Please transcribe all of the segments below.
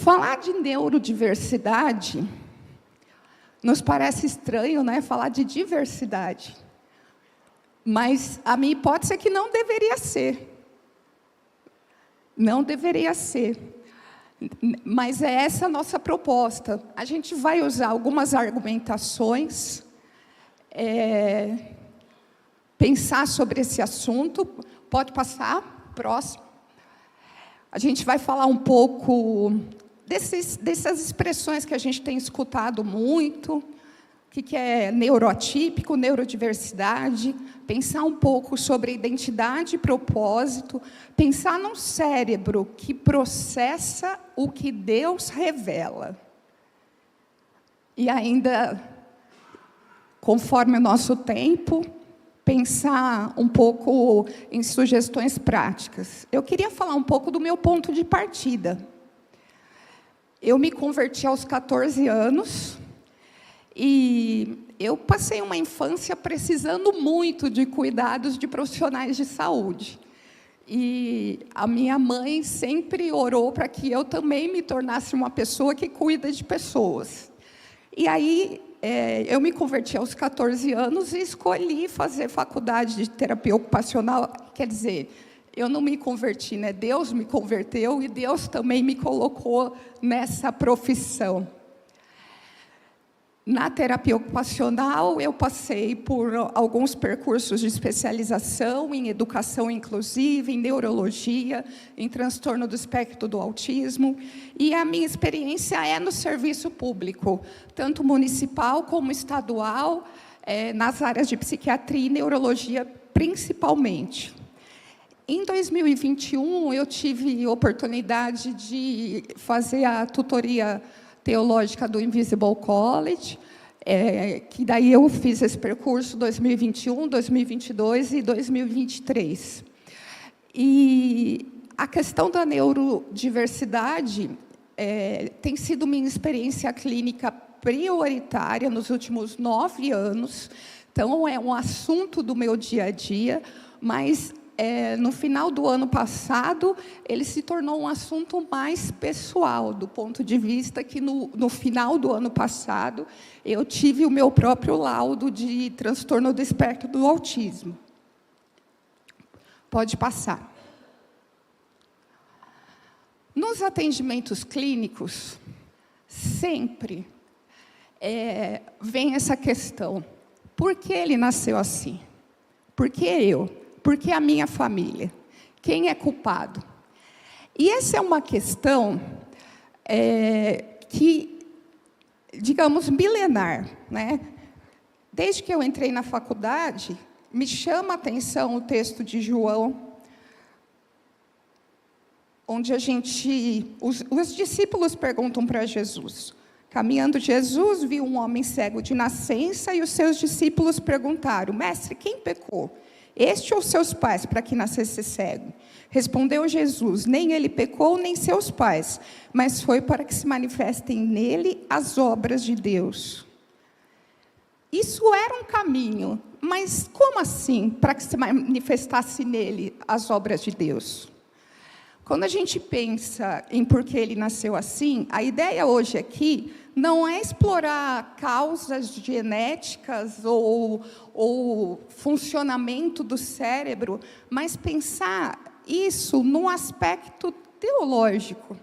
Falar de neurodiversidade nos parece estranho, né? Falar de diversidade. Mas a minha hipótese é que não deveria ser. Não deveria ser. Mas é essa a nossa proposta. A gente vai usar algumas argumentações, pensar sobre esse assunto. Pode passar? Próximo. A gente vai falar um pouco dessas expressões que a gente tem escutado muito, o que é neuroatípico, neurodiversidade, pensar um pouco sobre identidade e propósito, pensar num cérebro que processa o que Deus revela. E ainda, conforme o nosso tempo, pensar um pouco em sugestões práticas. Eu queria falar um pouco do meu ponto de partida. Eu me converti aos 14 anos e eu passei uma infância precisando muito de cuidados de profissionais de saúde. E a minha mãe sempre orou para que eu também me tornasse uma pessoa que cuida de pessoas. E aí, eu me converti aos 14 anos e escolhi fazer faculdade de terapia ocupacional. Quer dizer, eu não me converti, né? Deus me converteu e Deus também me colocou nessa profissão. Na terapia ocupacional, eu passei por alguns percursos de especialização em educação inclusiva, em neurologia, em transtorno do espectro do autismo. E a minha experiência é no serviço público, tanto municipal como estadual, nas áreas de psiquiatria e neurologia, principalmente. Em 2021, eu tive oportunidade de fazer a tutoria teológica do Invisible College, que daí eu fiz esse percurso 2021, 2022 e 2023. E a questão da neurodiversidade tem sido minha experiência clínica prioritária nos últimos 9 anos, então é um assunto do meu dia a dia, mas no final do ano passado, ele se tornou um assunto mais pessoal, do ponto de vista que, no final do ano passado, eu tive o meu próprio laudo de transtorno do espectro do autismo. Pode passar. Nos atendimentos clínicos, sempre vem essa questão: por que ele nasceu assim? Por que eu? Por que a minha família? Quem é culpado? E essa é uma questão que, digamos, milenar, né? Desde que eu entrei na faculdade, me chama a atenção o texto de João, onde os discípulos perguntam para Jesus. Caminhando Jesus, viu um homem cego de nascença e os seus discípulos perguntaram: Mestre, quem pecou? Este ou seus pais, para que nascesse cego? Respondeu Jesus: nem ele pecou, nem seus pais, mas foi para que se manifestem nele as obras de Deus. Isso era um caminho, mas como assim, para que se manifestasse nele as obras de Deus? Quando a gente pensa em por que ele nasceu assim, a ideia hoje aqui não é explorar causas genéticas ou funcionamento do cérebro, mas pensar isso num aspecto teológico.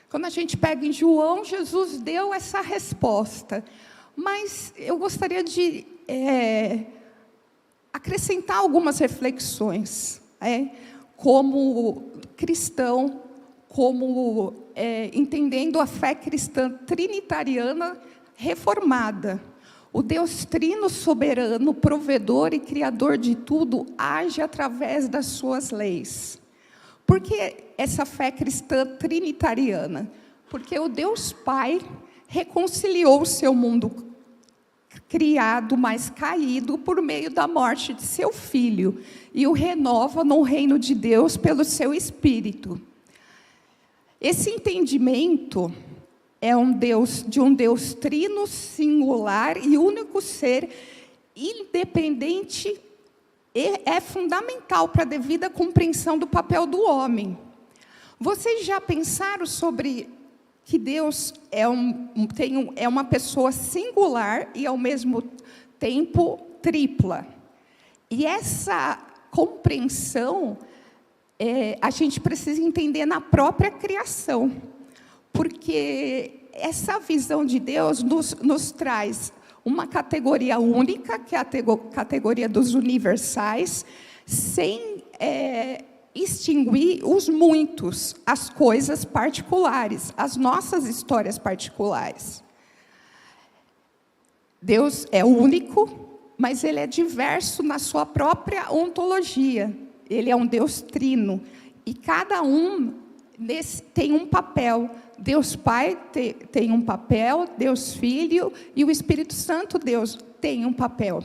Quando a gente pega em João, Jesus deu essa resposta. Mas eu gostaria de acrescentar algumas reflexões, como cristão, como entendendo a fé cristã trinitariana reformada. O Deus trino, soberano, provedor e criador de tudo, age através das suas leis. Por que essa fé cristã trinitariana? Porque o Deus Pai reconciliou o seu mundo criado, mas caído, por meio da morte de seu Filho, e o renova no reino de Deus pelo seu Espírito. Esse entendimento é de um Deus trino, singular e único ser, independente, e é fundamental para a devida compreensão do papel do homem. Vocês já pensaram sobre que Deus é uma pessoa singular e, ao mesmo tempo, tripla. E essa compreensão a gente precisa entender na própria criação, porque essa visão de Deus nos traz uma categoria única, que é a categoria dos universais, sem extinguir os muitos, as coisas particulares, as nossas histórias particulares. Deus é único, mas Ele é diverso na sua própria ontologia. Ele é um Deus trino, e cada um tem um papel. Deus Pai tem um papel, Deus Filho e o Espírito Santo, Deus, tem um papel.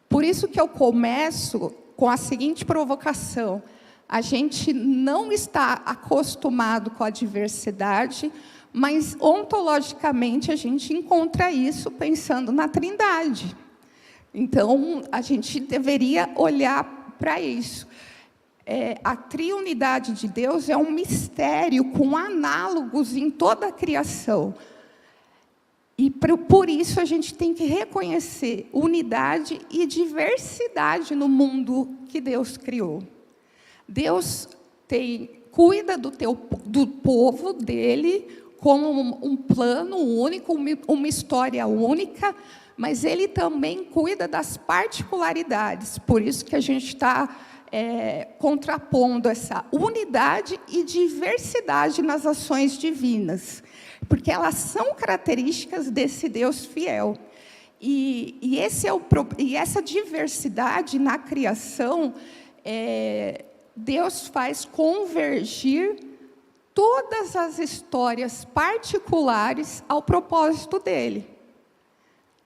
Por isso que eu começo com a seguinte provocação: a gente não está acostumado com a diversidade, mas ontologicamente a gente encontra isso pensando na Trindade. Então, a gente deveria olhar para isso. A triunidade de Deus é um mistério com análogos em toda a criação. E por isso a gente tem que reconhecer unidade e diversidade no mundo que Deus criou. Deus cuida do povo dele como um plano único, uma história única, mas Ele também cuida das particularidades. Por isso que a gente está contrapondo essa unidade e diversidade nas ações divinas, porque elas são características desse Deus fiel. E essa diversidade na criação, Deus faz convergir todas as histórias particulares ao propósito dele.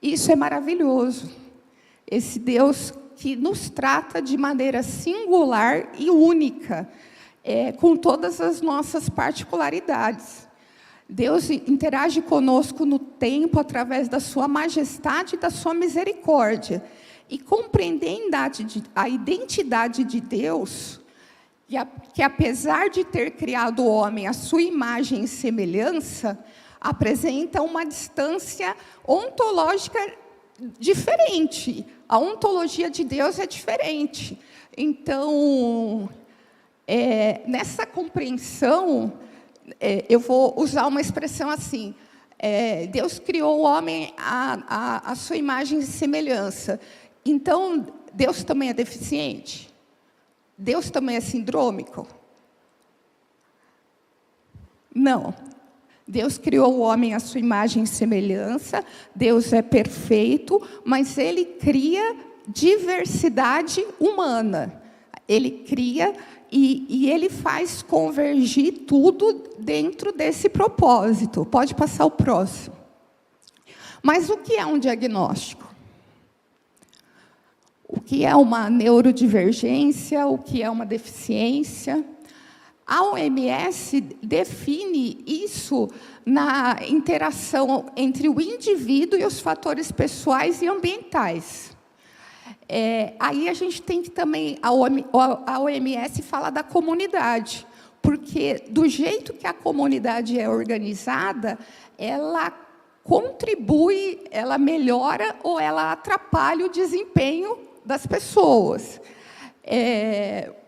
Isso é maravilhoso. Esse Deus que nos trata de maneira singular e única, com todas as nossas particularidades. Deus interage conosco no tempo através da sua majestade e da sua misericórdia. E compreender a identidade de Deus, que apesar de ter criado o homem à sua imagem e semelhança, apresenta uma distância ontológica diferente. A ontologia de Deus é diferente. Então, nessa compreensão, eu vou usar uma expressão assim: Deus criou o homem à sua imagem e semelhança. Então, Deus também é deficiente? Deus também é sindrômico? Não. Deus criou o homem à sua imagem e semelhança, Deus é perfeito, mas Ele cria diversidade humana. Ele cria e Ele faz convergir tudo dentro desse propósito. Pode passar o próximo. Mas o que é um diagnóstico? O que é uma neurodivergência? O que é uma deficiência? A OMS define isso na interação entre o indivíduo e os fatores pessoais e ambientais. Aí a gente tem que também, a OMS fala da comunidade, porque do jeito que a comunidade é organizada, ela contribui, ela melhora ou ela atrapalha o desempenho das pessoas.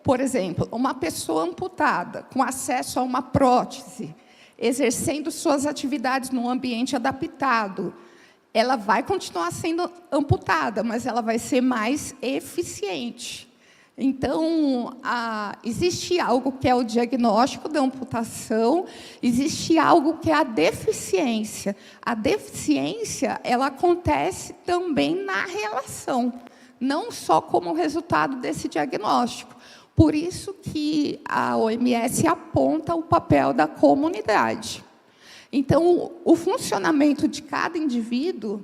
Por exemplo, uma pessoa amputada, com acesso a uma prótese, exercendo suas atividades num ambiente adaptado, ela vai continuar sendo amputada, mas ela vai ser mais eficiente. Então, existe algo que é o diagnóstico da amputação, existe algo que é a deficiência. A deficiência, ela acontece também na relação, não só como resultado desse diagnóstico. Por isso que a OMS aponta o papel da comunidade. Então, o funcionamento de cada indivíduo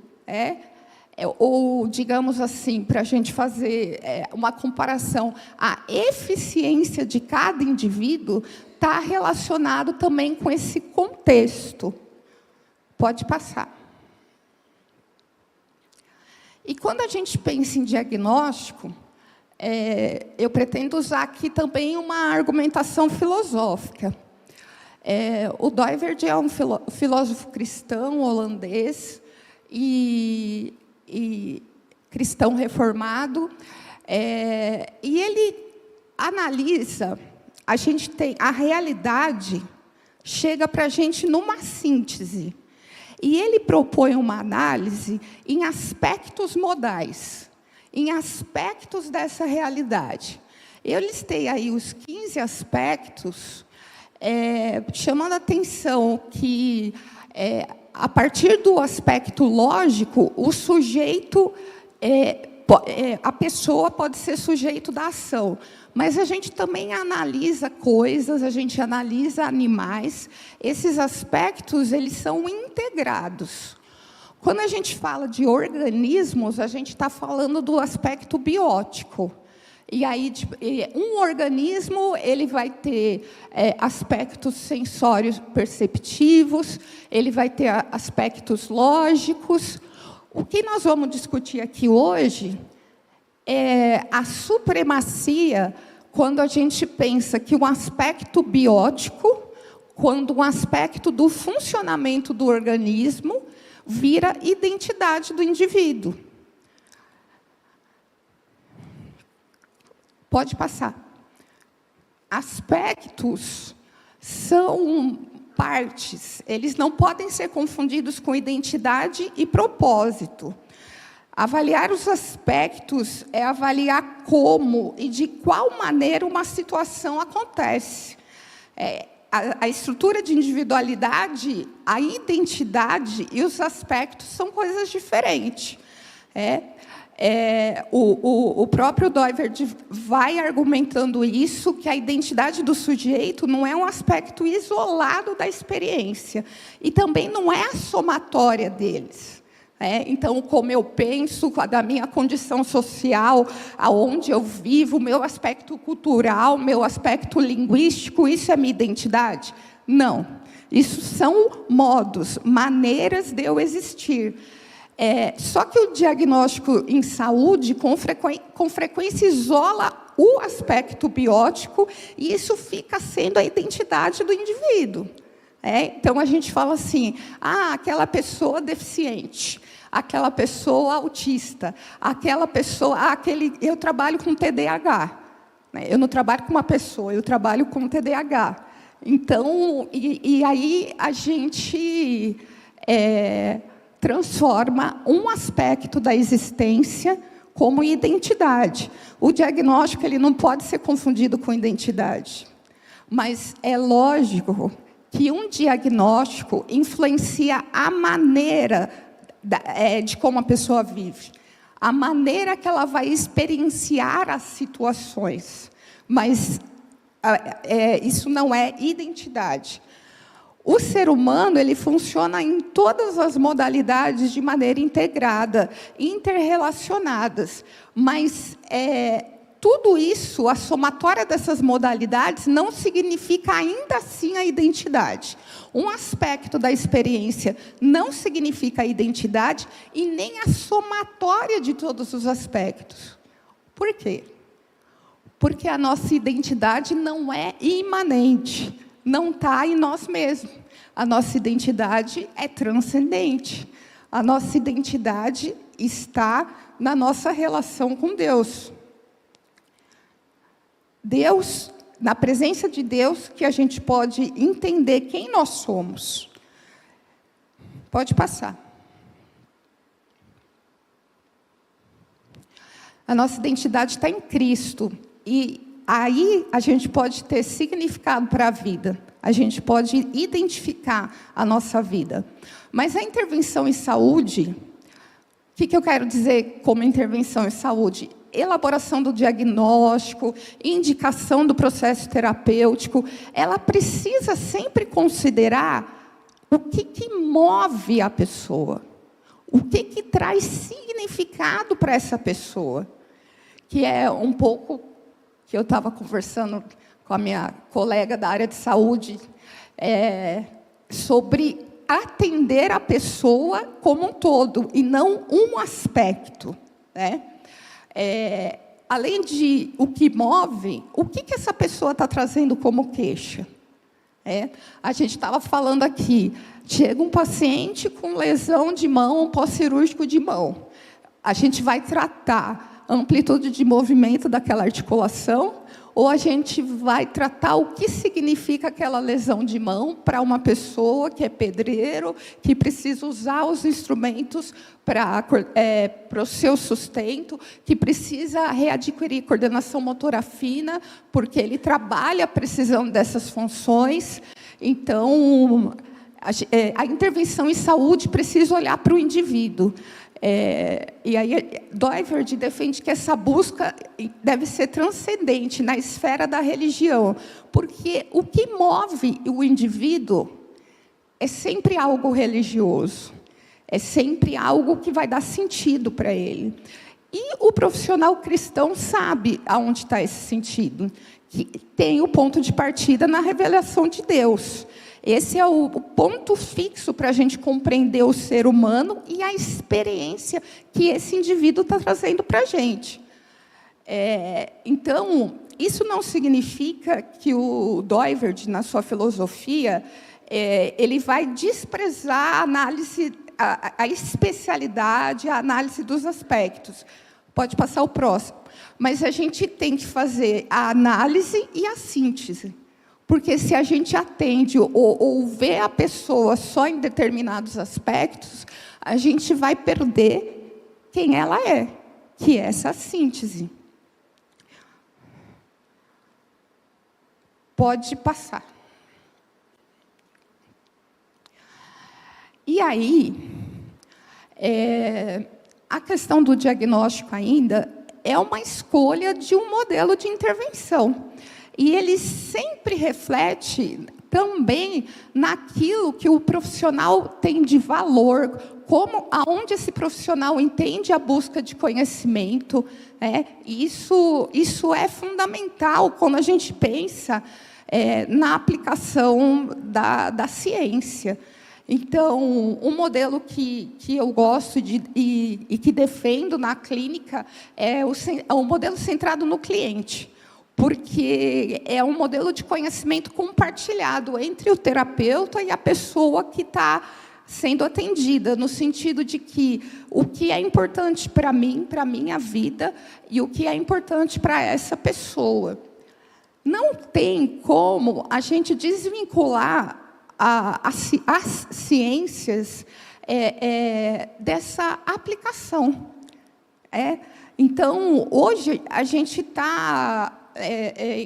ou, digamos assim, para a gente fazer uma comparação, a eficiência de cada indivíduo está relacionado também com esse contexto. Pode passar. E quando a gente pensa em diagnóstico, eu pretendo usar aqui também uma argumentação filosófica. O Doiverd é um filósofo cristão holandês e cristão reformado, e ele analisa, a realidade chega para a gente numa síntese, e ele propõe uma análise em aspectos modais, em aspectos dessa realidade. Eu listei aí os 15 aspectos, chamando a atenção que, a partir do aspecto lógico, o sujeito, a pessoa pode ser sujeito da ação, mas a gente também analisa coisas, a gente analisa animais. Esses aspectos, eles são integrados. Quando a gente fala de organismos, a gente está falando do aspecto biótico. E aí, um organismo, ele vai ter aspectos sensórios perceptivos, ele vai ter aspectos lógicos. O que nós vamos discutir aqui hoje é a supremacia, quando a gente pensa que um aspecto biótico, quando um aspecto do funcionamento do organismo, vira identidade do indivíduo. Pode passar. Aspectos são partes, eles não podem ser confundidos com identidade e propósito. Avaliar os aspectos é avaliar como e de qual maneira uma situação acontece. A estrutura de individualidade, a identidade e os aspectos são coisas diferentes. O próprio Doiverd vai argumentando isso, que a identidade do sujeito não é um aspecto isolado da experiência, e também não é a somatória deles. Então, como eu penso, da minha condição social, aonde eu vivo, meu aspecto cultural, meu aspecto linguístico, isso é minha identidade? Não. Isso são modos, maneiras de eu existir. Só que o diagnóstico em saúde, com frequência, isola o aspecto biótico, e isso fica sendo a identidade do indivíduo. Então, a gente fala assim, aquela pessoa deficiente, aquela pessoa autista, aquela pessoa, eu trabalho com TDAH. Eu não trabalho com uma pessoa, eu trabalho com TDAH. Então, e aí a gente transforma um aspecto da existência como identidade. O diagnóstico, ele não pode ser confundido com identidade. Mas é lógico que um diagnóstico influencia a maneira de como a pessoa vive, a maneira que ela vai experienciar as situações. Mas isso não é identidade. O ser humano, ele funciona em todas as modalidades de maneira integrada, interrelacionadas, mas tudo isso, a somatória dessas modalidades, não significa ainda assim a identidade. Um aspecto da experiência não significa a identidade e nem a somatória de todos os aspectos. Por quê? Porque a nossa identidade não é imanente, não está em nós mesmos. A nossa identidade é transcendente. A nossa identidade está na nossa relação com Deus. Deus, na presença de Deus, que a gente pode entender quem nós somos. Pode passar. A nossa identidade está em Cristo. E aí a gente pode ter significado para a vida. A gente pode identificar a nossa vida. Mas a intervenção em saúde, o que eu quero dizer como intervenção em saúde? Elaboração do diagnóstico, indicação do processo terapêutico, ela precisa sempre considerar o que move a pessoa, o que traz significado para essa pessoa, que é um pouco que eu estava conversando com a minha colega da área de saúde, sobre atender a pessoa como um todo, e não um aspecto, né? Além de o que move, o que essa pessoa está trazendo como queixa? A gente estava falando aqui, chega um paciente com lesão de mão, pós-cirúrgico de mão. A gente vai tratar a amplitude de movimento daquela articulação, ou a gente vai tratar o que significa aquela lesão de mão para uma pessoa que é pedreiro, que precisa usar os instrumentos para o seu sustento, que precisa readquirir coordenação motora fina, porque ele trabalha precisando dessas funções. Então, a intervenção em saúde precisa olhar para o indivíduo. E aí, Doiverd defende que essa busca deve ser transcendente na esfera da religião, porque o que move o indivíduo é sempre algo religioso, é sempre algo que vai dar sentido para ele. E o profissional cristão sabe aonde está esse sentido, que tem o ponto de partida na revelação de Deus. Esse é o ponto fixo para a gente compreender o ser humano e a experiência que esse indivíduo está trazendo para a gente. Então, isso não significa que o Doiverd, na sua filosofia, ele vai desprezar a análise, a especialidade, a análise dos aspectos. Pode passar o próximo. Mas a gente tem que fazer a análise e a síntese. Porque se a gente atende ou vê a pessoa só em determinados aspectos, a gente vai perder quem ela é, que é essa síntese. Pode passar. E aí, a questão do diagnóstico ainda é uma escolha de um modelo de intervenção. E ele sempre reflete também naquilo que o profissional tem de valor, aonde esse profissional entende a busca de conhecimento. Isso é fundamental quando a gente pensa na aplicação da ciência. Então, um modelo que eu gosto e que defendo na clínica é o modelo centrado no cliente. Porque é um modelo de conhecimento compartilhado entre o terapeuta e a pessoa que está sendo atendida, no sentido de que o que é importante para mim, para a minha vida, e o que é importante para essa pessoa. Não tem como a gente desvincular as ciências dessa aplicação. Então, hoje, a gente está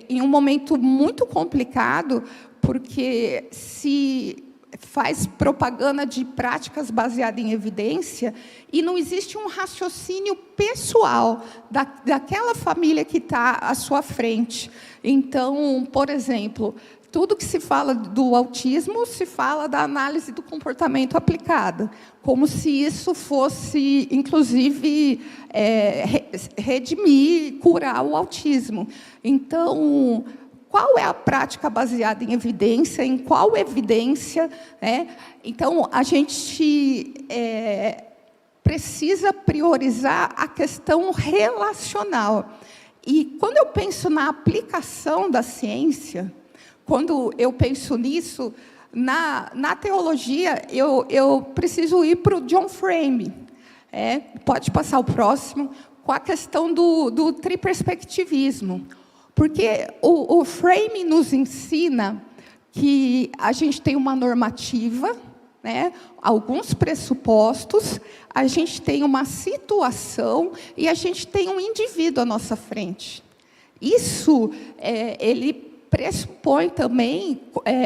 em um momento muito complicado, porque se faz propaganda de práticas baseadas em evidência e não existe um raciocínio pessoal daquela família que está à sua frente. Então, por exemplo, tudo que se fala do autismo, se fala da análise do comportamento aplicada, como se isso fosse, inclusive, redimir, curar o autismo. Então, qual é a prática baseada em evidência? Em qual evidência? Então, a gente precisa priorizar a questão relacional. E, quando eu penso na aplicação da ciência, quando eu penso nisso, na teologia, eu preciso ir para o John Frame. Pode passar o próximo, com a questão do triperspectivismo. Porque o Frame nos ensina que a gente tem uma normativa, alguns pressupostos, a gente tem uma situação e a gente tem um indivíduo à nossa frente. Isso, ele pressupõe também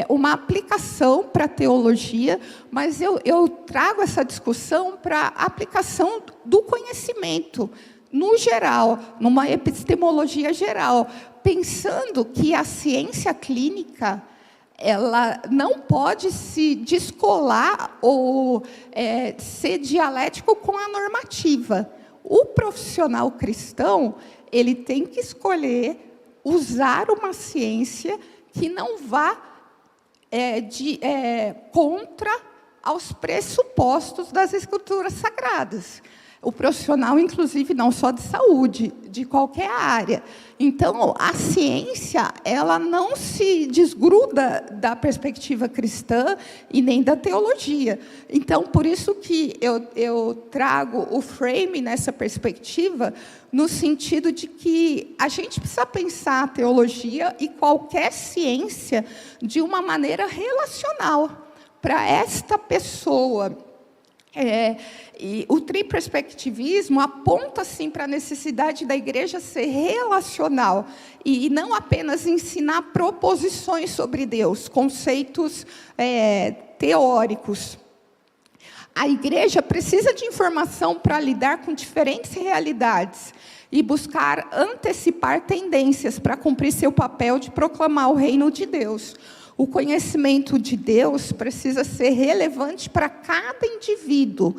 uma aplicação para a teologia, mas eu trago essa discussão para a aplicação do conhecimento, no geral, numa epistemologia geral, pensando que a ciência clínica ela não pode se descolar ou ser dialético com a normativa. O profissional cristão ele tem que escolher usar uma ciência que não vá contra aos pressupostos das Escrituras Sagradas. O profissional, inclusive, não só de saúde, de qualquer área. Então, a ciência, ela não se desgruda da perspectiva cristã e nem da teologia. Então, por isso que eu trago o frame nessa perspectiva, no sentido de que a gente precisa pensar a teologia e qualquer ciência de uma maneira relacional para esta pessoa. E o triperspectivismo aponta, sim, para a necessidade da igreja ser relacional e não apenas ensinar proposições sobre Deus, conceitos teóricos. A igreja precisa de informação para lidar com diferentes realidades e buscar antecipar tendências para cumprir seu papel de proclamar o reino de Deus. O conhecimento de Deus precisa ser relevante para cada indivíduo,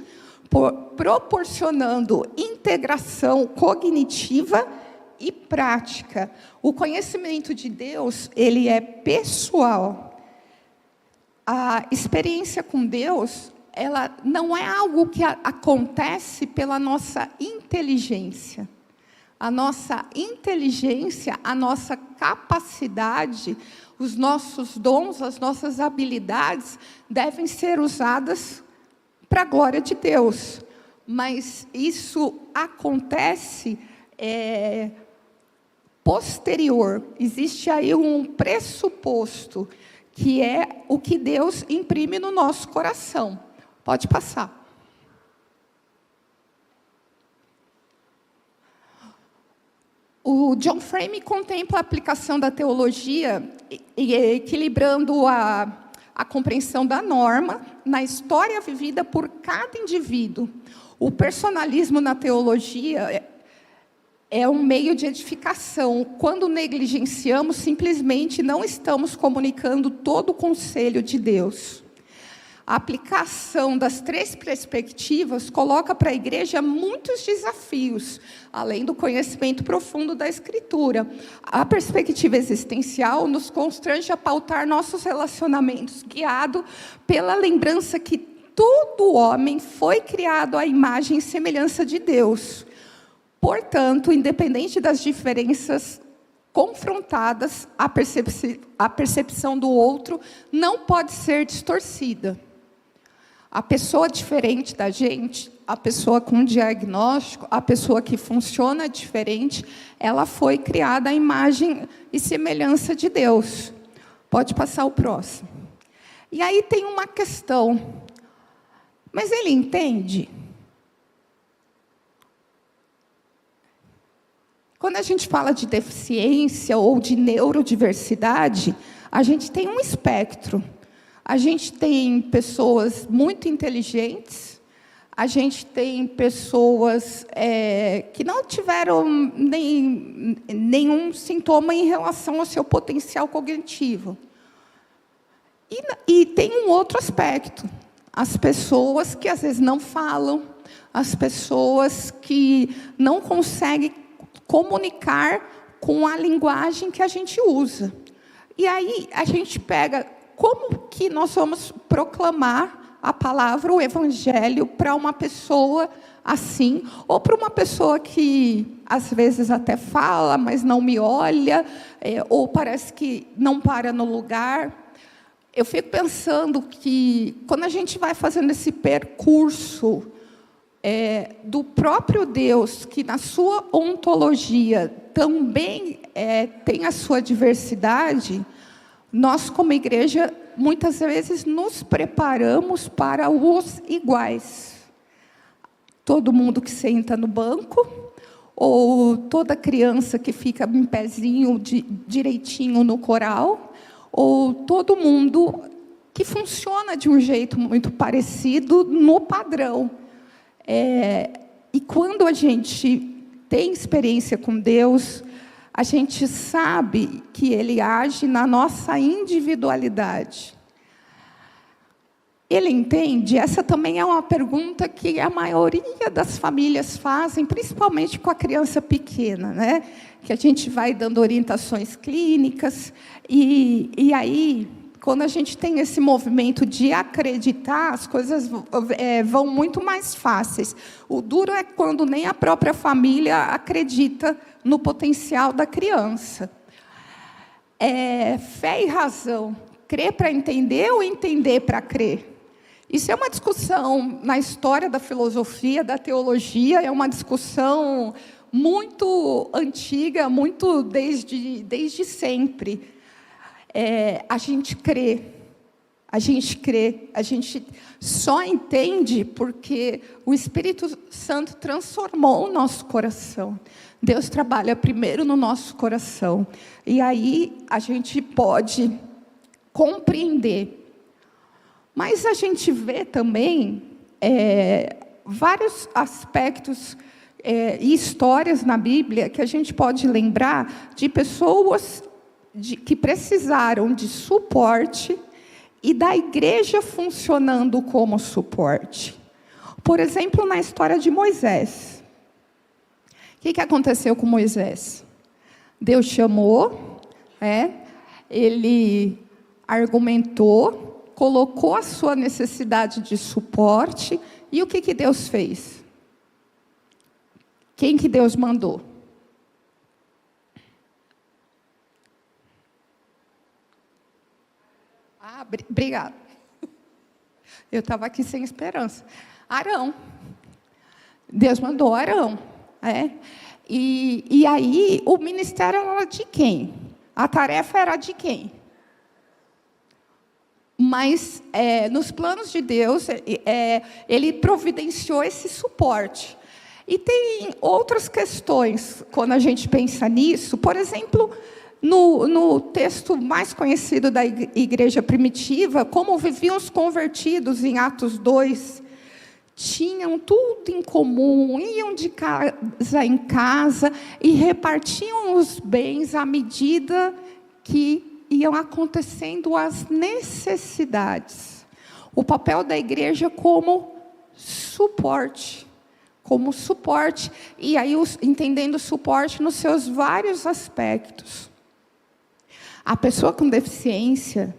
proporcionando integração cognitiva e prática. O conhecimento de Deus, ele é pessoal. A experiência com Deus, ela não é algo que acontece pela nossa inteligência. A nossa inteligência, a nossa capacidade, os nossos dons, as nossas habilidades devem ser usadas para a glória de Deus. Mas isso acontece posterior. Existe aí um pressuposto, que é o que Deus imprime no nosso coração. Pode passar. O John Frame contempla a aplicação da teologia, equilibrando a compreensão da norma na história vivida por cada indivíduo. O personalismo na teologia é um meio de edificação. Quando negligenciamos, simplesmente não estamos comunicando todo o conselho de Deus. A aplicação das três perspectivas coloca para a igreja muitos desafios, além do conhecimento profundo da Escritura. A perspectiva existencial nos constrange a pautar nossos relacionamentos, guiado pela lembrança que todo homem foi criado à imagem e semelhança de Deus. Portanto, independente das diferenças confrontadas, a percepção do outro não pode ser distorcida. A pessoa diferente da gente, a pessoa com diagnóstico, a pessoa que funciona diferente, ela foi criada à imagem e semelhança de Deus. Pode passar o próximo. E aí tem uma questão. Mas ele entende? Quando a gente fala de deficiência ou de neurodiversidade, a gente tem um espectro. A gente tem pessoas muito inteligentes, a gente tem pessoas que não tiveram nenhum sintoma em relação ao seu potencial cognitivo. E tem um outro aspecto, as pessoas que às vezes não falam, as pessoas que não conseguem comunicar com a linguagem que a gente usa. E aí a gente pega... Como que nós vamos proclamar a palavra, o evangelho, para uma pessoa assim, ou para uma pessoa que, às vezes, até fala, mas não me olha, ou parece que não para no lugar? Eu fico pensando que, quando a gente vai fazendo esse percurso do próprio Deus, que na sua ontologia também tem a sua diversidade, nós, como igreja, muitas vezes nos preparamos para os iguais. Todo mundo que senta no banco, ou toda criança que fica em pezinho direitinho no coral, ou todo mundo que funciona de um jeito muito parecido no padrão. E quando a gente tem experiência com Deus, a gente sabe que Ele age na nossa individualidade. Ele entende? Essa também é uma pergunta que a maioria das famílias fazem, principalmente com a criança pequena, né? Que a gente vai dando orientações clínicas, e aí, quando a gente tem esse movimento de acreditar, as coisas vão muito mais fáceis. O duro é quando nem a própria família acredita no potencial da criança. Fé e razão. Crer para entender ou entender para crer? Isso é uma discussão na história da filosofia, da teologia, é uma discussão muito antiga, muito desde sempre. A gente crê, a gente só entende porque o Espírito Santo transformou o nosso coração. Deus trabalha primeiro no nosso coração, e aí a gente pode compreender. Mas a gente vê também vários aspectos e histórias na Bíblia que a gente pode lembrar de pessoas que precisaram de suporte e da igreja funcionando como suporte. Por exemplo, na história de Moisés. O que aconteceu com Moisés? Deus chamou, ele argumentou, colocou a sua necessidade de suporte, e o que Deus fez? Quem que Deus mandou? Obrigada. Eu estava aqui sem esperança. Arão. Deus mandou Arão. E aí, o ministério era de quem? A tarefa era de quem? Mas, nos planos de Deus, Ele providenciou esse suporte. E tem outras questões, quando a gente pensa nisso. Por exemplo, no texto mais conhecido da igreja primitiva, como viviam os convertidos em Atos 2, tinham tudo em comum, iam de casa em casa e repartiam os bens à medida que iam acontecendo as necessidades. O papel da igreja como suporte. E aí entendendo o suporte nos seus vários aspectos. A pessoa com deficiência,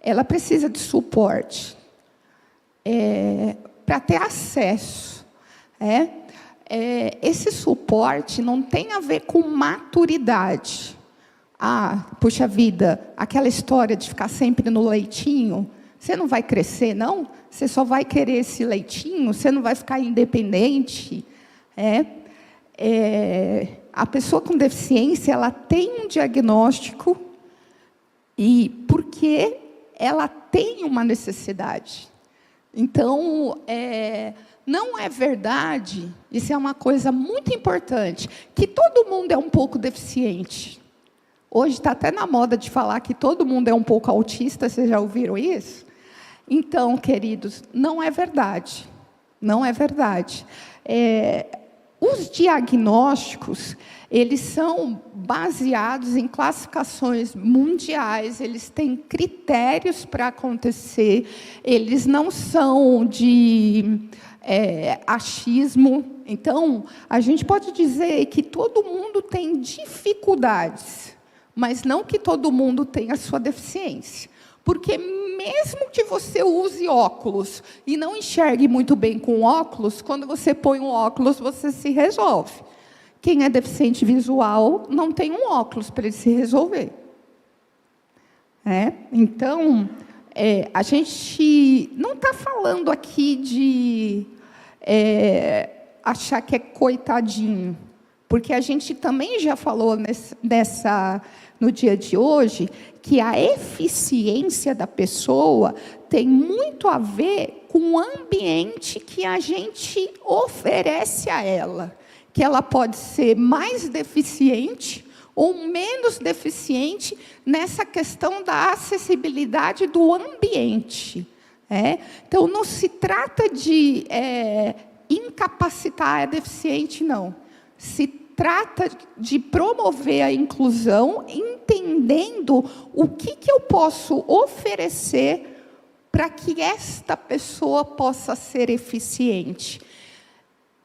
ela precisa de suporte para ter acesso. Esse suporte não tem a ver com maturidade. Puxa vida, aquela história de ficar sempre no leitinho, você não vai crescer, não? Você só vai querer esse leitinho, você não vai ficar independente. A pessoa com deficiência, ela tem um diagnóstico, e porque ela tem uma necessidade. Então, não é verdade, isso é uma coisa muito importante, que todo mundo é um pouco deficiente. Hoje está até na moda de falar que todo mundo é um pouco autista, vocês já ouviram isso? Então, queridos, não é verdade. Não é verdade. Os diagnósticos, eles são baseados em classificações mundiais, eles têm critérios para acontecer, eles não são de achismo. Então, a gente pode dizer que todo mundo tem dificuldades, mas não que todo mundo tenha a sua deficiência. Porque mesmo que você use óculos e não enxergue muito bem com óculos, quando você põe um óculos, você se resolve. Quem é deficiente visual não tem um óculos para ele se resolver. Então, a gente não está falando aqui de achar que é coitadinho, porque a gente também já falou no dia de hoje, que a eficiência da pessoa tem muito a ver com o ambiente que a gente oferece a ela. Que ela pode ser mais deficiente ou menos deficiente nessa questão da acessibilidade do ambiente. Então, não se trata de incapacitar a deficiente, não. Se trata de promover a inclusão, entendendo o que eu posso oferecer para que esta pessoa possa ser eficiente.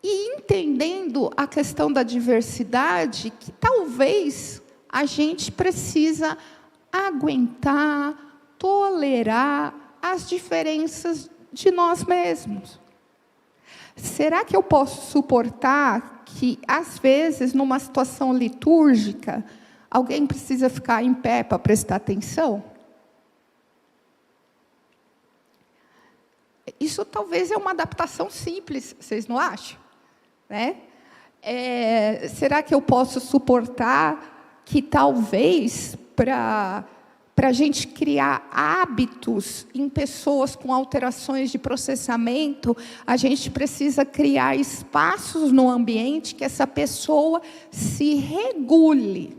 E entendendo a questão da diversidade, que talvez a gente precisa aguentar, tolerar as diferenças de nós mesmos? Será que eu posso suportar que, às vezes, numa situação litúrgica, alguém precisa ficar em pé para prestar atenção? Isso talvez é uma adaptação simples, vocês não acham? Né? Será que eu posso suportar que talvez para a gente criar hábitos em pessoas com alterações de processamento, a gente precisa criar espaços no ambiente que essa pessoa se regule?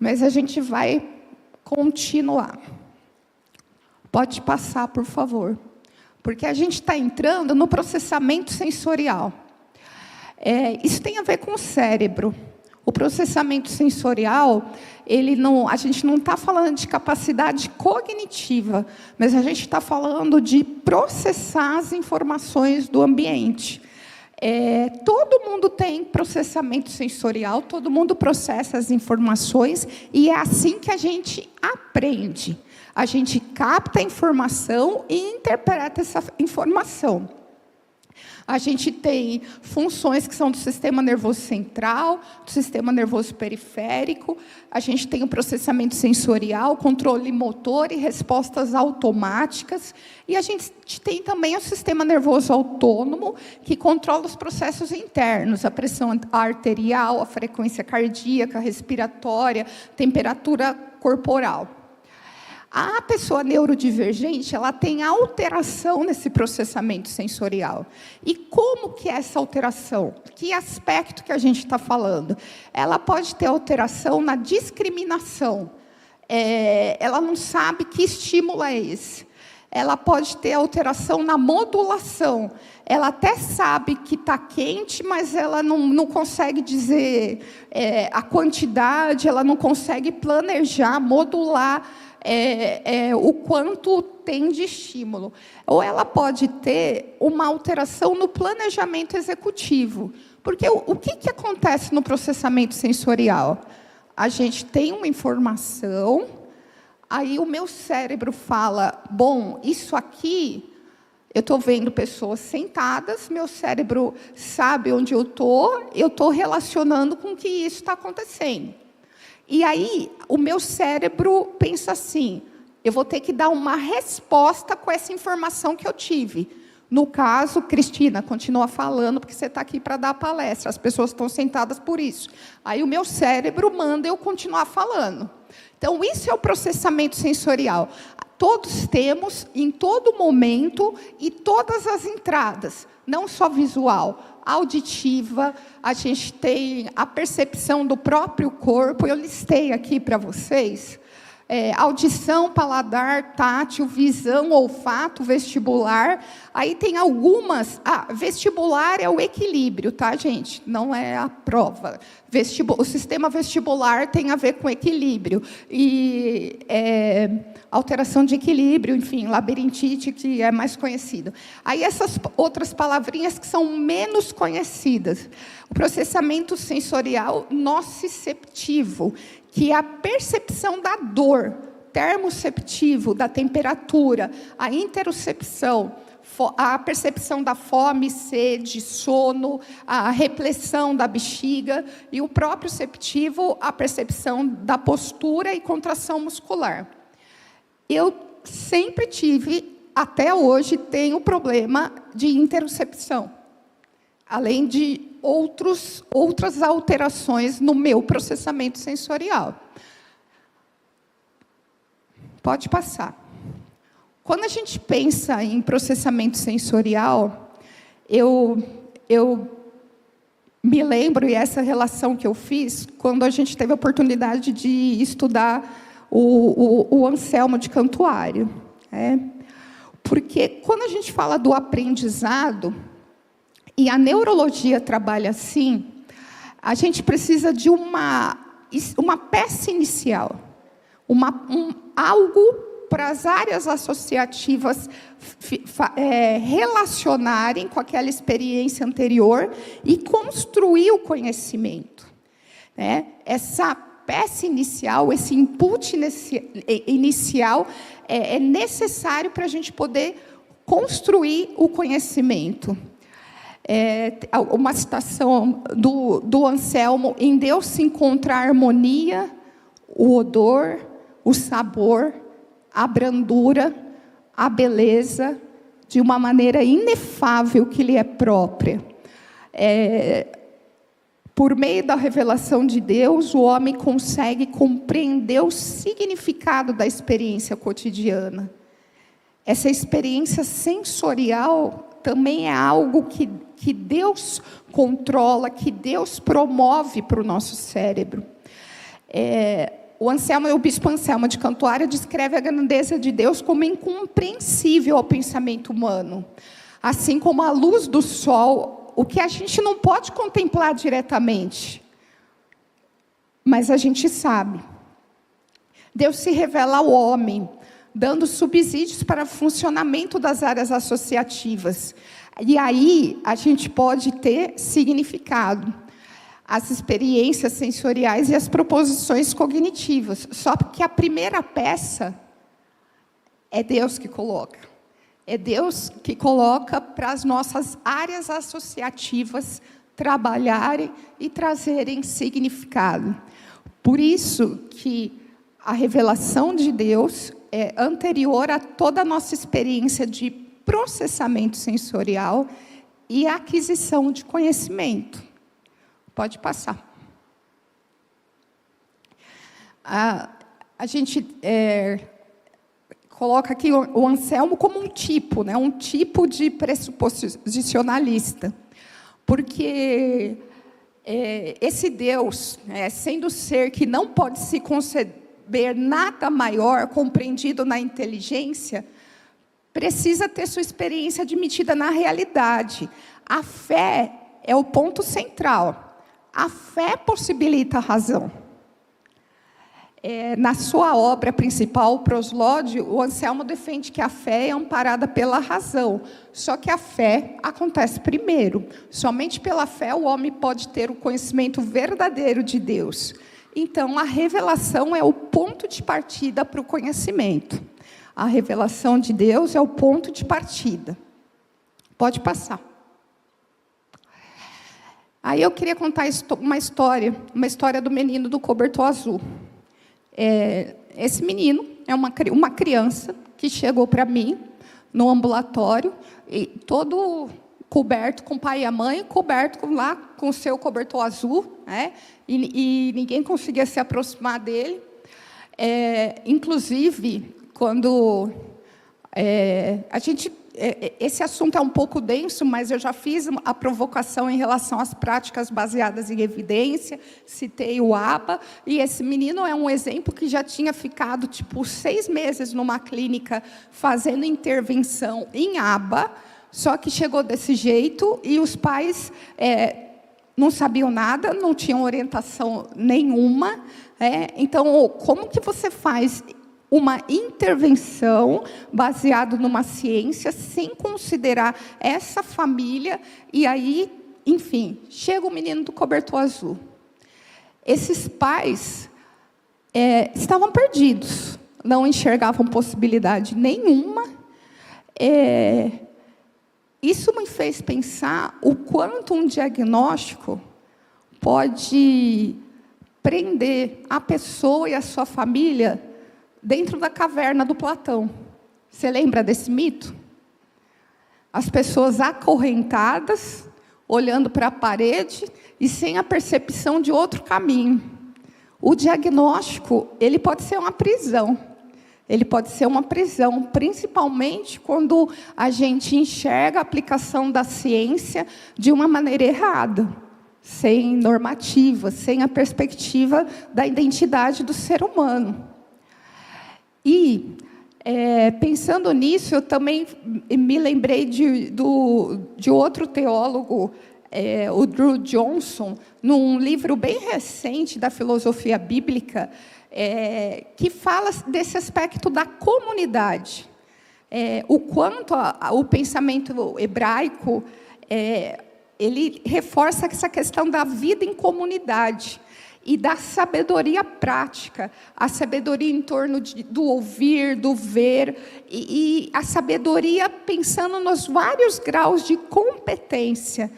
Mas a gente vai continuar. Pode passar, por favor. Porque a gente está entrando no processamento sensorial. Isso tem a ver com o cérebro. O processamento sensorial, a gente não está falando de capacidade cognitiva, mas a gente está falando de processar as informações do ambiente. Todo mundo tem processamento sensorial, todo mundo processa as informações, e é assim que a gente aprende. A gente capta a informação e interpreta essa informação. A gente tem funções que são do sistema nervoso central, do sistema nervoso periférico, a gente tem o processamento sensorial, controle motor e respostas automáticas, e a gente tem também o sistema nervoso autônomo, que controla os processos internos, a pressão arterial, a frequência cardíaca, respiratória, temperatura corporal. A pessoa neurodivergente, ela tem alteração nesse processamento sensorial. E como que é essa alteração? Que aspecto que a gente está falando? Ela pode ter alteração na discriminação. Ela não sabe que estímulo é esse. Ela pode ter alteração na modulação. Ela até sabe que está quente, mas ela não consegue dizer a quantidade, ela não consegue planejar, modular o quanto tem de estímulo. Ou ela pode ter uma alteração no planejamento executivo. Porque o que acontece no processamento sensorial? A gente tem uma informação, aí o meu cérebro fala, bom, isso aqui, eu estou vendo pessoas sentadas, meu cérebro sabe onde eu estou relacionando com o que isso está acontecendo. E aí, o meu cérebro pensa assim, eu vou ter que dar uma resposta com essa informação que eu tive. No caso, Cristina, continua falando, porque você está aqui para dar a palestra, as pessoas estão sentadas por isso. Aí o meu cérebro manda eu continuar falando. Então, isso é o processamento sensorial. Todos temos, em todo momento, e todas as entradas, não só visual, auditiva, a gente tem a percepção do próprio corpo, eu listei aqui para vocês, audição, paladar, tátil, visão, olfato, vestibular, aí tem algumas, vestibular é o equilíbrio, tá, gente? Não é a prova. O sistema vestibular tem a ver com equilíbrio, e alteração de equilíbrio, enfim, labirintite, que é mais conhecido. Aí essas outras palavrinhas que são menos conhecidas. O processamento sensorial nociceptivo, que é a percepção da dor, termoceptivo, da temperatura, a interocepção, a percepção da fome, sede, sono, a repressão da bexiga, e o proprioceptivo, a percepção da postura e contração muscular. Eu sempre tive, até hoje, tenho problema de interocepção, além de outras alterações no meu processamento sensorial. Pode passar. Quando a gente pensa em processamento sensorial, eu me lembro, e essa relação que eu fiz, quando a gente teve a oportunidade de estudar o Anselmo de Cantuário. Porque quando a gente fala do aprendizado, e a neurologia trabalha assim, a gente precisa de uma peça inicial, algo para as áreas associativas relacionarem com aquela experiência anterior e construir o conhecimento. Essa peça inicial, esse input inicial é necessário para a gente poder construir o conhecimento. Uma citação do Anselmo: em Deus se encontra a harmonia, o odor, o sabor, a brandura, a beleza, de uma maneira inefável que lhe é própria. Por meio da revelação de Deus, o homem consegue compreender o significado da experiência cotidiana. Essa experiência sensorial também é algo que Deus controla, que Deus promove para o nosso cérebro. O bispo Anselmo de Cantuária descreve a grandeza de Deus como incompreensível ao pensamento humano. Assim como a luz do sol, o que a gente não pode contemplar diretamente, mas a gente sabe. Deus se revela ao homem, dando subsídios para o funcionamento das áreas associativas. E aí a gente pode ter significado. As experiências sensoriais e as proposições cognitivas. Só que a primeira peça é Deus que coloca. É Deus que coloca para as nossas áreas associativas trabalharem e trazerem significado. Por isso que a revelação de Deus é anterior a toda a nossa experiência de processamento sensorial e aquisição de conhecimento. Pode passar. A gente coloca aqui o Anselmo como um tipo, né? Um tipo de pressuposicionalista. Porque esse Deus, sendo ser que não pode se conceber nada maior, compreendido na inteligência, precisa ter sua experiência admitida na realidade. A fé é o ponto central. A fé possibilita a razão. Na sua obra principal, o Proslódio, o Anselmo defende que a fé é amparada pela razão. Só que a fé acontece primeiro. Somente pela fé o homem pode ter o conhecimento verdadeiro de Deus. Então, a revelação é o ponto de partida para o conhecimento. A revelação de Deus é o ponto de partida. Pode passar. Aí eu queria contar uma história do menino do cobertor azul. Esse menino é uma criança que chegou para mim no ambulatório, e todo coberto com o pai e a mãe, coberto lá com o seu cobertor azul, né? E ninguém conseguia se aproximar dele. Inclusive, quando a gente... Esse assunto é um pouco denso, mas eu já fiz a provocação em relação às práticas baseadas em evidência, citei o ABA, e esse menino é um exemplo que já tinha ficado 6 meses numa clínica fazendo intervenção em ABA, só que chegou desse jeito e os pais não sabiam nada, não tinham orientação nenhuma. Então, como que você faz uma intervenção baseada numa ciência, sem considerar essa família, e aí, enfim, chega o menino do cobertor azul. Esses pais estavam perdidos, não enxergavam possibilidade nenhuma. Isso me fez pensar o quanto um diagnóstico pode prender a pessoa e a sua família dentro da caverna do Platão. Você lembra desse mito? As pessoas acorrentadas, olhando para a parede e sem a percepção de outro caminho. O diagnóstico, ele pode ser uma prisão. Ele pode ser uma prisão, principalmente quando a gente enxerga a aplicação da ciência de uma maneira errada, sem normativa, sem a perspectiva da identidade do ser humano. E, pensando nisso, eu também me lembrei de outro teólogo, o Drew Johnson, num livro bem recente da filosofia bíblica, que fala desse aspecto da comunidade. O quanto o pensamento hebraico, ele reforça essa questão da vida em comunidade. e da sabedoria prática, a sabedoria em torno do ouvir, do ver, e a sabedoria pensando nos vários graus de competência.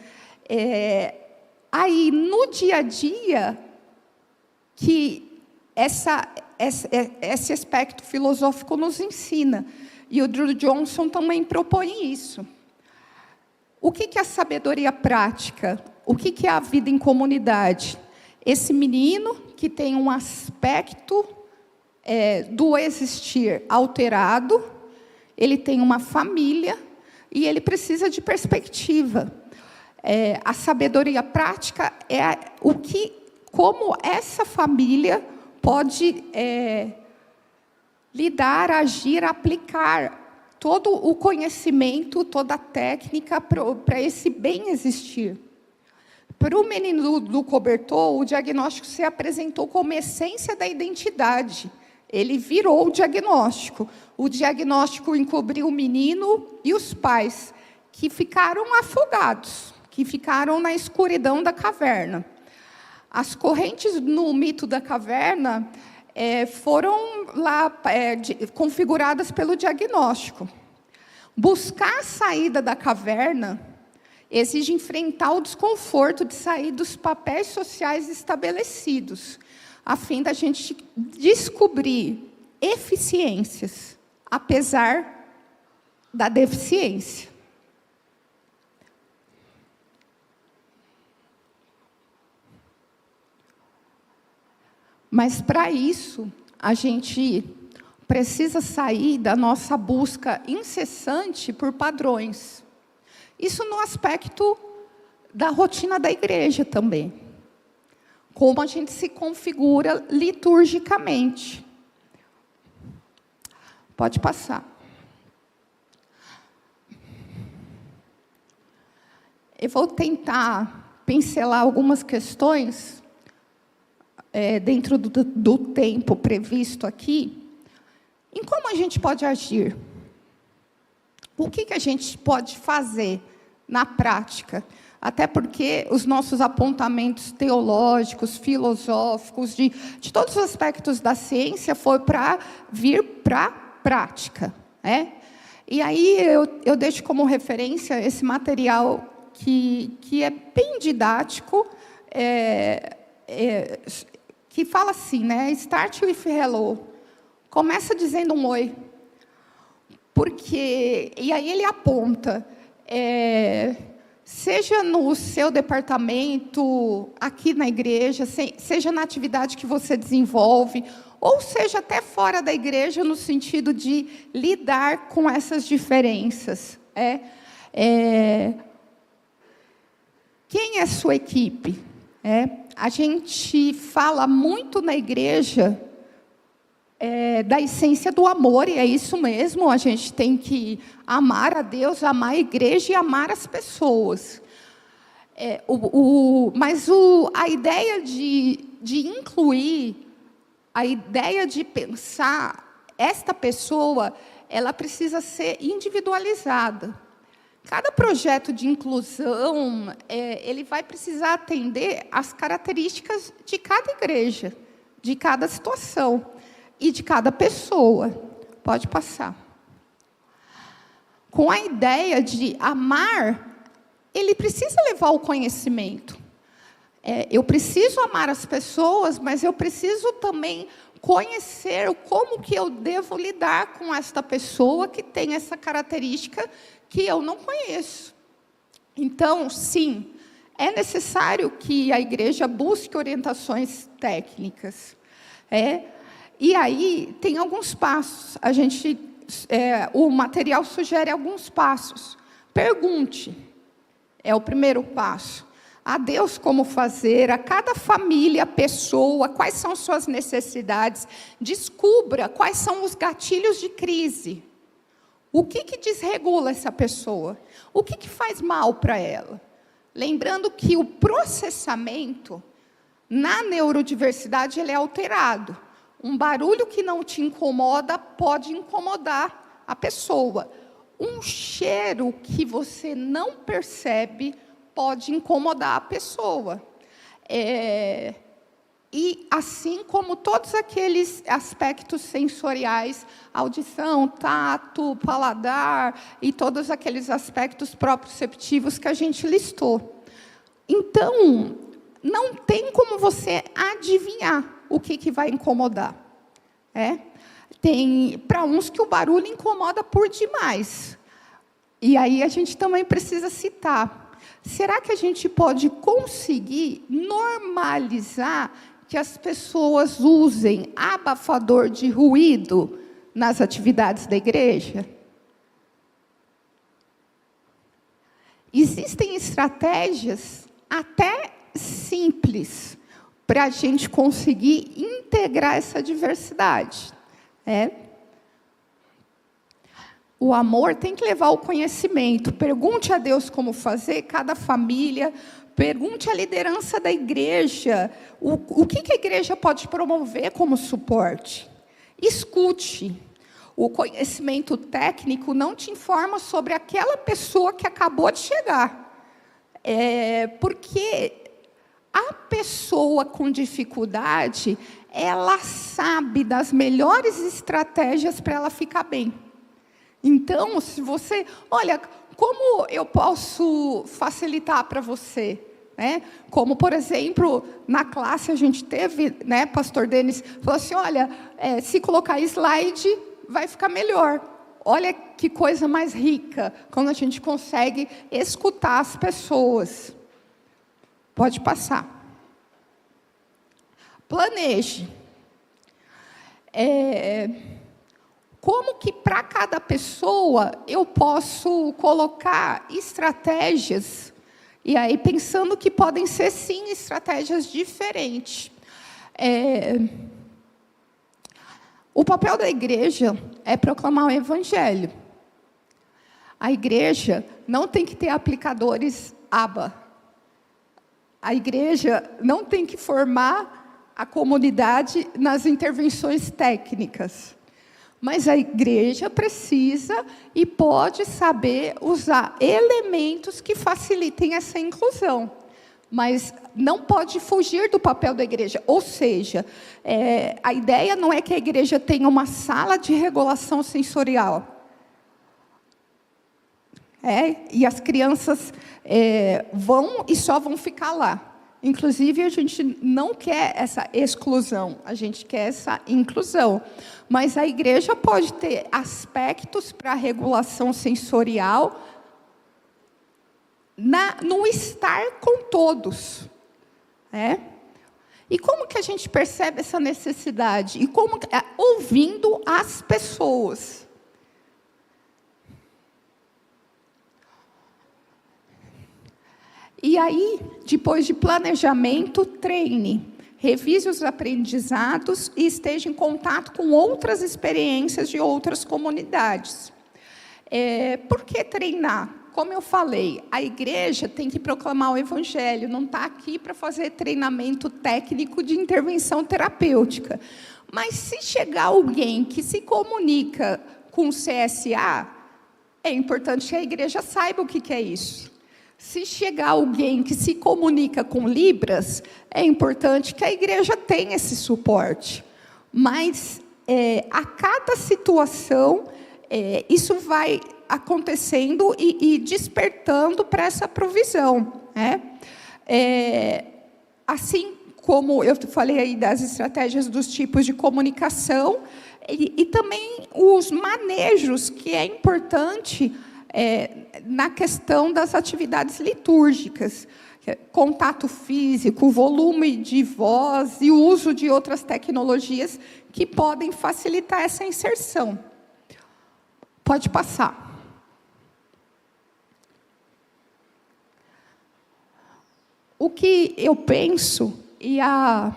Aí, no dia a dia, que esse aspecto filosófico nos ensina. E o Drew Johnson também propõe isso. O que é a sabedoria prática? O que é a vida em comunidade? Esse menino que tem um aspecto do existir alterado, ele tem uma família e ele precisa de perspectiva. A sabedoria prática é como essa família pode lidar, agir, aplicar todo o conhecimento, toda a técnica para esse bem existir. Para o menino do cobertor, o diagnóstico se apresentou como essência da identidade. Ele virou o diagnóstico. O diagnóstico encobriu o menino e os pais, que ficaram afogados, que ficaram na escuridão da caverna. As correntes no mito da caverna foram lá configuradas pelo diagnóstico. Buscar a saída da caverna exige enfrentar o desconforto de sair dos papéis sociais estabelecidos, a fim da gente descobrir eficiências, apesar da deficiência. Mas, para isso, a gente precisa sair da nossa busca incessante por padrões. Isso no aspecto da rotina da igreja também. Como a gente se configura liturgicamente. Pode passar. Eu vou tentar pincelar algumas questões dentro do tempo previsto aqui, em como a gente pode agir. O que a gente pode fazer na prática? Até porque os nossos apontamentos teológicos, filosóficos, de todos os aspectos da ciência, foi para vir para a prática. E aí eu deixo como referência esse material que é bem didático, que fala assim, Start with hello. Começa dizendo um oi. E aí ele aponta, seja no seu departamento, aqui na igreja, seja na atividade que você desenvolve, ou seja até fora da igreja, no sentido de lidar com essas diferenças. Quem é a sua equipe? A gente fala muito na igreja da essência do amor, e é isso mesmo, a gente tem que amar a Deus, amar a igreja e amar as pessoas. Mas a ideia de incluir, a ideia de pensar, esta pessoa, ela precisa ser individualizada. Cada projeto de inclusão, ele vai precisar atender às características de cada igreja, de cada situação e de cada pessoa. Pode passar. Com a ideia de amar, ele precisa levar o conhecimento. Eu preciso amar as pessoas, mas eu preciso também conhecer como que eu devo lidar com esta pessoa que tem essa característica que eu não conheço. Então, sim, é necessário que a igreja busque orientações técnicas. E aí, tem alguns passos. O material sugere alguns passos. Pergunte. É o primeiro passo. A Deus como fazer, a cada família, pessoa, quais são suas necessidades. Descubra quais são os gatilhos de crise. O que desregula essa pessoa? O que faz mal para ela? Lembrando que o processamento, na neurodiversidade, ele é alterado. Um barulho que não te incomoda pode incomodar a pessoa. Um cheiro que você não percebe pode incomodar a pessoa. e assim como todos aqueles aspectos sensoriais, audição, tato, paladar e todos aqueles aspectos proprioceptivos que a gente listou. Então, não tem como você adivinhar o que vai incomodar. Tem para uns que o barulho incomoda por demais. E aí a gente também precisa citar. Será que a gente pode conseguir normalizar que as pessoas usem abafador de ruído nas atividades da igreja? Existem estratégias até simples para a gente conseguir integrar essa diversidade. O amor tem que levar ao conhecimento. Pergunte a Deus como fazer, cada família. Pergunte à liderança da igreja. O que a igreja pode promover como suporte? Escute. O conhecimento técnico não te informa sobre aquela pessoa que acabou de chegar. Porque a pessoa com dificuldade, ela sabe das melhores estratégias para ela ficar bem. Então, se você... Olha, como eu posso facilitar para você? Como, por exemplo, na classe a gente teve, pastor Denis, falou assim, olha, se colocar slide, vai ficar melhor. Olha que coisa mais rica, quando a gente consegue escutar as pessoas. Pode passar. Planeje. Como que para cada pessoa eu posso colocar estratégias, e aí pensando que podem ser sim estratégias diferentes. O papel da igreja é proclamar o evangelho. A igreja não tem que ter aplicadores aba. A igreja não tem que formar a comunidade nas intervenções técnicas. Mas a igreja precisa e pode saber usar elementos que facilitem essa inclusão. Mas não pode fugir do papel da igreja. Ou seja, a ideia não é que a igreja tenha uma sala de regulação sensorial. E as crianças vão e só vão ficar lá. Inclusive, a gente não quer essa exclusão, a gente quer essa inclusão. Mas a igreja pode ter aspectos para a regulação sensorial no estar com todos. E como que a gente percebe essa necessidade? E como ouvindo as pessoas. E aí, depois de planejamento, treine, revise os aprendizados e esteja em contato com outras experiências de outras comunidades. Por que treinar? Como eu falei, a igreja tem que proclamar o evangelho, não está aqui para fazer treinamento técnico de intervenção terapêutica. Mas se chegar alguém que se comunica com o CSA, é importante que a igreja saiba o que é isso. Se chegar alguém que se comunica com Libras, é importante que a igreja tenha esse suporte. Mas, a cada situação, isso vai acontecendo e despertando para essa provisão. Assim como eu falei aí das estratégias dos tipos de comunicação, e também os manejos, que é importante... na questão das atividades litúrgicas, contato físico, volume de voz e o uso de outras tecnologias que podem facilitar essa inserção. Pode passar. O que eu penso, e a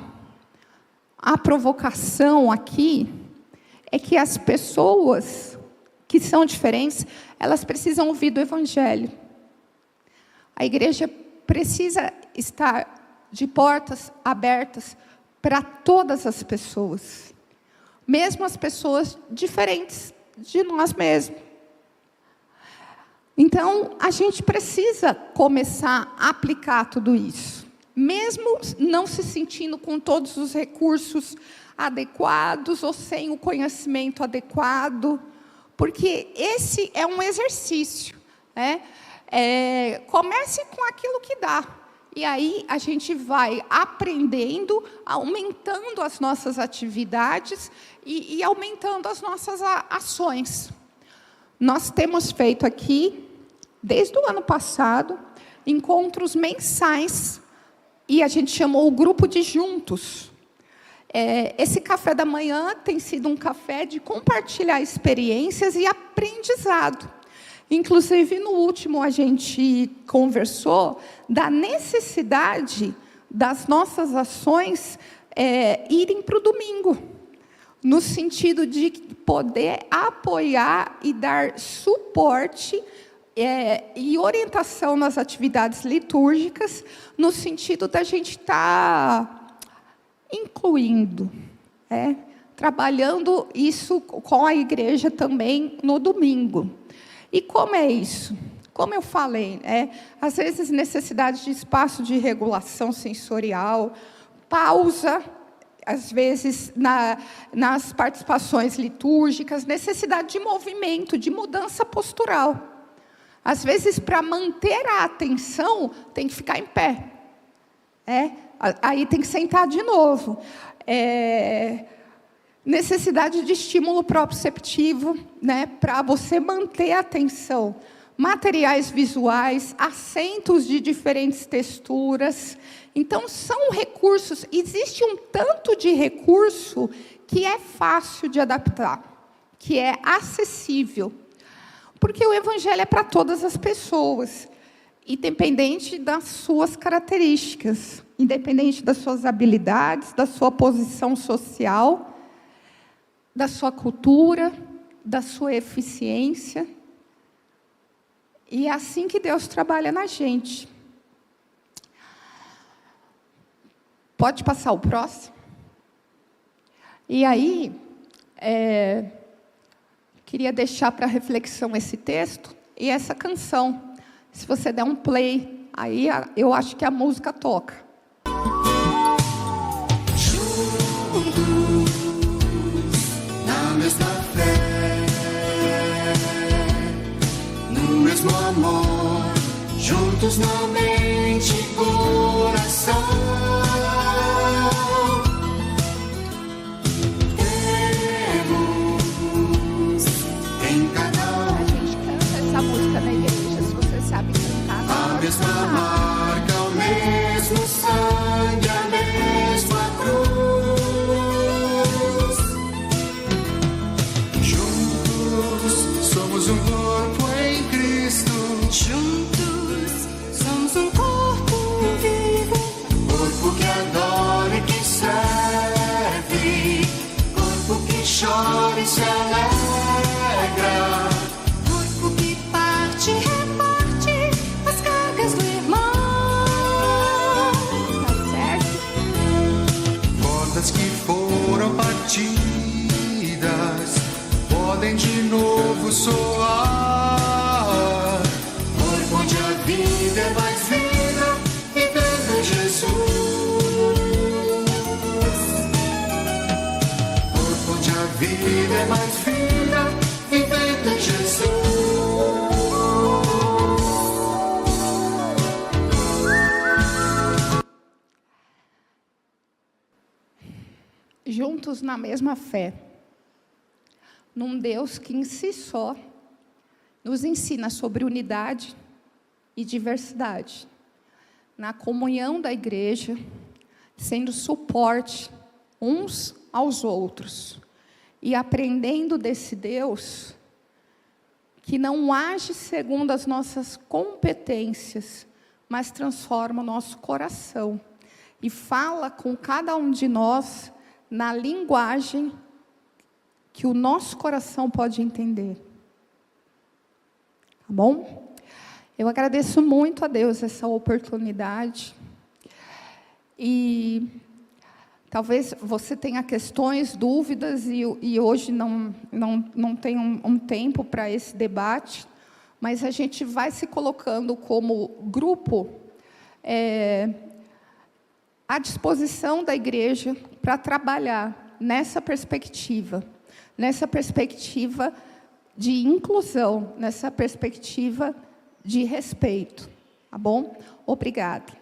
provocação aqui, é que as pessoas que são diferentes, elas precisam ouvir do evangelho. A igreja precisa estar de portas abertas para todas as pessoas, mesmo as pessoas diferentes de nós mesmos. Então, a gente precisa começar a aplicar tudo isso, mesmo não se sentindo com todos os recursos adequados ou sem o conhecimento adequado, porque esse é um exercício, né? Comece com aquilo que dá, e aí a gente vai aprendendo, aumentando as nossas atividades e aumentando as nossas ações. Nós temos feito aqui, desde o ano passado, encontros mensais, e a gente chamou o grupo de Juntos. Esse café da manhã tem sido um café de compartilhar experiências e aprendizado. Inclusive, no último, a gente conversou da necessidade das nossas ações irem para o domingo, no sentido de poder apoiar e dar suporte e orientação nas atividades litúrgicas, no sentido da gente estar incluindo, trabalhando isso com a igreja também no domingo. E como é isso? Como eu falei, às vezes necessidade de espaço de regulação sensorial, pausa, às vezes nas participações litúrgicas, necessidade de movimento, de mudança postural. Às vezes, para manter a atenção, tem que ficar em pé. Aí tem que sentar de novo. Necessidade de estímulo proprioceptivo, para você manter a atenção. Materiais visuais, assentos de diferentes texturas. Então, são recursos. Existe um tanto de recurso que é fácil de adaptar, que é acessível. Porque o Evangelho é para todas as pessoas, independente das suas características, independente das suas habilidades, da sua posição social, da sua cultura, da sua eficiência. E é assim que Deus trabalha na gente. Pode passar o próximo? E aí, queria deixar para reflexão esse texto e essa canção. Se você der um play, aí eu acho que a música toca. Juntos, na mesma fé, no mesmo amor, juntos na mente e coração. A mesma marca, o mesmo sangue, a mesma cruz. Juntos somos um corpo em Cristo. Juntos somos um corpo vivo. Corpo que adora e que serve. Corpo que chora e se alegra. Corpo que parte e que foram partidas podem de novo soar. Corpo onde a vida é mais vida, vivendo Jesus. Corpo onde a vida é mais vida, vivendo Jesus. Juntos na mesma fé, num Deus que em si só nos ensina sobre unidade e diversidade, na comunhão da igreja, sendo suporte uns aos outros e aprendendo desse Deus que não age segundo as nossas competências, mas transforma o nosso coração e fala com cada um de nós na linguagem que o nosso coração pode entender. Tá bom? Eu agradeço muito a Deus essa oportunidade. E talvez você tenha questões, dúvidas, e hoje não tem um tempo para esse debate, mas a gente vai se colocando como grupo, à disposição da igreja para trabalhar nessa perspectiva de inclusão, nessa perspectiva de respeito. Tá bom? Obrigada.